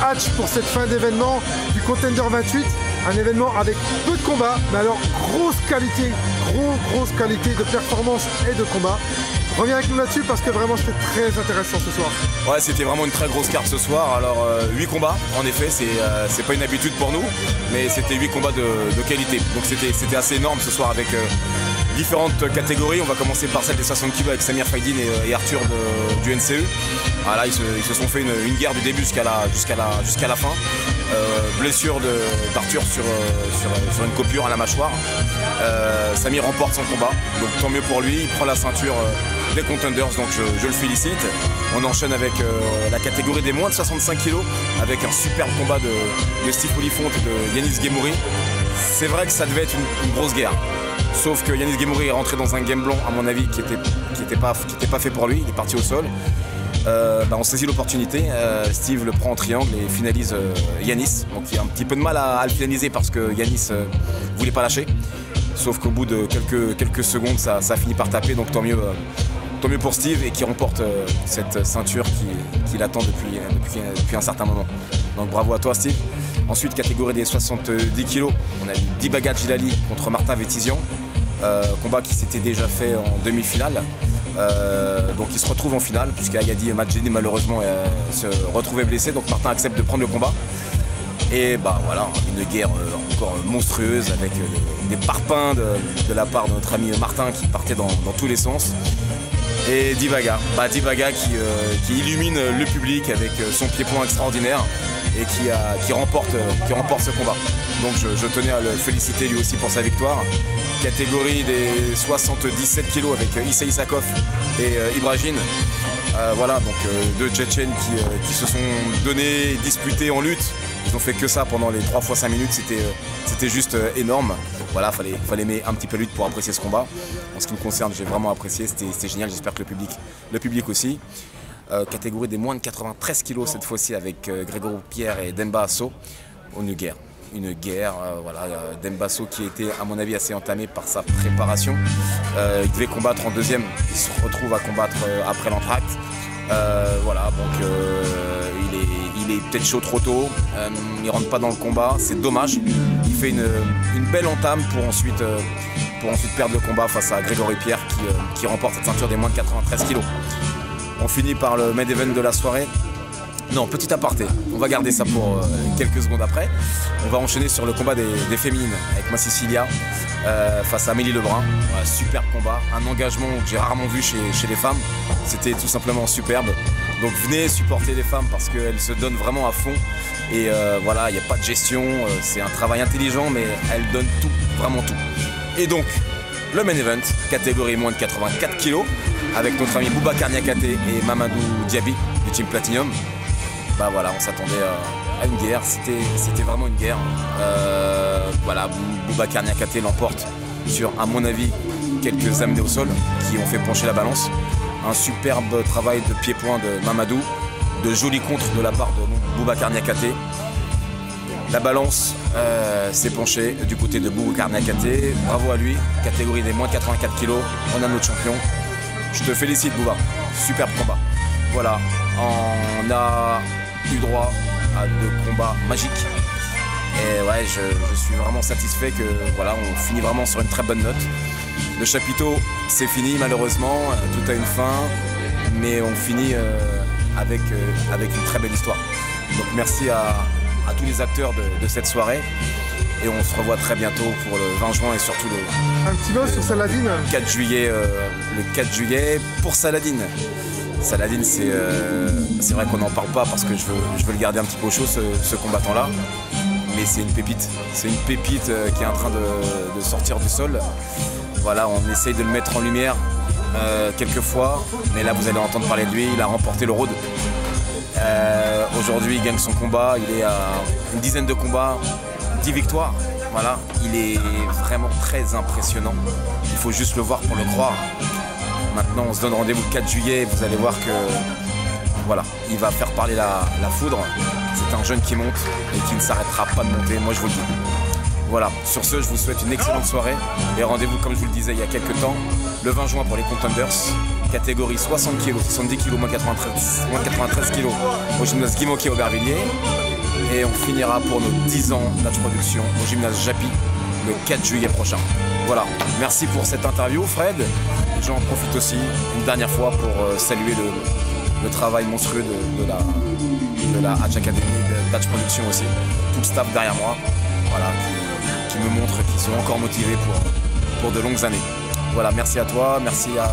hâte pour cette fin d'événement du Contender 28. Un événement avec peu de combats, mais alors grosse qualité de performance et de combat. Reviens avec nous là-dessus parce que vraiment c'était très intéressant ce soir. Ouais, c'était vraiment une très grosse carte ce soir. Alors 8 combats, en effet, c'est pas une habitude pour nous, mais c'était 8 combats de qualité. Donc c'était assez énorme ce soir avec différentes catégories. On va commencer par celle des 60 kg avec Samir Faidine et Arthur du NCE. Là, ils se sont fait une guerre du début jusqu'à la fin. Blessure d'Arthur sur une coupure à la mâchoire. Samir remporte son combat, donc tant mieux pour lui. Il prend la ceinture des Contenders, donc je le félicite. On enchaîne avec la catégorie des moins de 65 kg avec un superbe combat de Steve Polifonte et de Yanis Guémouri. C'est vrai que ça devait être une grosse guerre. Sauf que Yanis Guémouri est rentré dans un game blanc, à mon avis, qui était pas fait pour lui. Il est parti au sol. On saisit l'opportunité, Steve le prend en triangle et finalise Yanis. Donc il y a un petit peu de mal à le finaliser parce que Yanis voulait pas lâcher. Sauf qu'au bout de quelques secondes, ça finit par taper, donc tant mieux pour Steve et qui remporte cette ceinture qu'il attend depuis un certain moment. Donc bravo à toi Steve. Ensuite, catégorie des 70 kg, on a eu Dibaga Djilali contre Martin Vétisian. Combat qui s'était déjà fait en demi-finale. Donc il se retrouve en finale puisque Agadi Madjeni malheureusement se retrouvait blessé, donc Martin accepte de prendre le combat. Et voilà, une guerre encore monstrueuse avec des parpaings de la part de notre ami Martin qui partait dans tous les sens. Et Dibaga qui illumine le public avec son pied-point extraordinaire et qui remporte ce combat. Donc je tenais à le féliciter lui aussi pour sa victoire. Catégorie des 77 kg avec Issa Isakov et Ibrahim. Voilà, donc deux Tchétchènes qui se sont donnés, disputés en lutte. Ils ont fait que ça pendant les 3 fois 5 minutes, c'était juste énorme. Voilà, fallait aimer un petit peu lutte pour apprécier ce combat. En ce qui me concerne, j'ai vraiment apprécié, c'était génial, j'espère que le public aussi. Catégorie des moins de 93 kg cette fois-ci avec Grégory Pierre et Demba Asso. Une guerre, voilà, Dembasso qui était à mon avis assez entamé par sa préparation. Il devait combattre en deuxième, il se retrouve à combattre après l'entracte. Voilà, donc il est peut-être chaud trop tôt, il rentre pas dans le combat, c'est dommage. Il fait une belle entame pour ensuite perdre le combat face à Grégory Pierre qui remporte cette ceinture des moins de 93 kg. On finit par le main event de la soirée. Non, petit aparté, on va garder ça pour quelques secondes après. On va enchaîner sur le combat des féminines avec Massicilia face à Amélie Lebrun. Ouais, superbe combat, un engagement que j'ai rarement vu chez les femmes. C'était tout simplement superbe. Donc venez supporter les femmes parce qu'elles se donnent vraiment à fond. Et voilà, il n'y a pas de gestion, c'est un travail intelligent mais elles donnent tout, vraiment tout. Et donc, le main event, catégorie moins de 84 kg, avec notre ami Boubacar Niakhaté et Mamadou Diaby du Team Platinum. Voilà, on s'attendait à une guerre, c'était vraiment une guerre. Voilà, Boubacar Niakhaté l'emporte sur, à mon avis, quelques amenés au sol qui ont fait pencher la balance. Un superbe travail de pied-point de Mamadou, de jolis contres de la part de Boubacar Niakhaté. La balance s'est penchée du côté de Boubacar Niakhaté. Bravo à lui, catégorie des moins de 84 kg, on a notre champion. Je te félicite Bouba, superbe combat. Voilà, on a eu droit à 2 combats magiques. Et ouais, je suis vraiment satisfait que voilà, on finit vraiment sur une très bonne note. Le chapiteau, c'est fini malheureusement, tout a une fin, mais on finit avec une très belle histoire. Donc merci à tous les acteurs de cette soirée. Et on se revoit très bientôt pour le 20 juin et surtout un petit mot sur Saladin. 4 juillet, le 4 juillet pour Saladin. Saladin, c'est vrai qu'on n'en parle pas parce que je veux le garder un petit peu au chaud, ce combattant-là. Mais c'est une pépite. C'est une pépite qui est en train de sortir du sol. Voilà, on essaye de le mettre en lumière quelques fois. Mais là, vous allez entendre parler de lui. Il a remporté le Road. Aujourd'hui, il gagne son combat. Il est à une dizaine de combats, 10 victoires. Voilà, il est vraiment très impressionnant. Il faut juste le voir pour le croire. Maintenant, on se donne rendez-vous le 4 juillet. Vous allez voir que voilà, il va faire parler la foudre. C'est un jeune qui monte et qui ne s'arrêtera pas de monter. Moi, je vous le dis. Voilà, sur ce, je vous souhaite une excellente soirée. Et rendez-vous, comme je vous le disais il y a quelques temps, le 20 juin pour les Contenders. Catégorie 60 kg, 70 kg, moins 93 kg au gymnase Guy Moquet Aubervilliers. Et on finira pour nos 10 ans Natch Production au gymnase Japy le 4 juillet prochain. Voilà, merci pour cette interview Fred. J'en profite aussi une dernière fois pour saluer le travail monstrueux de la Hatch Academy, de Natch Production aussi. Tout le staff derrière moi, voilà, qui me montre qu'ils sont encore motivés pour de longues années. Voilà, merci à toi, merci à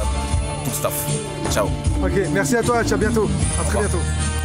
tout le staff. Ciao. Ok, merci à toi, à bientôt. À très bientôt.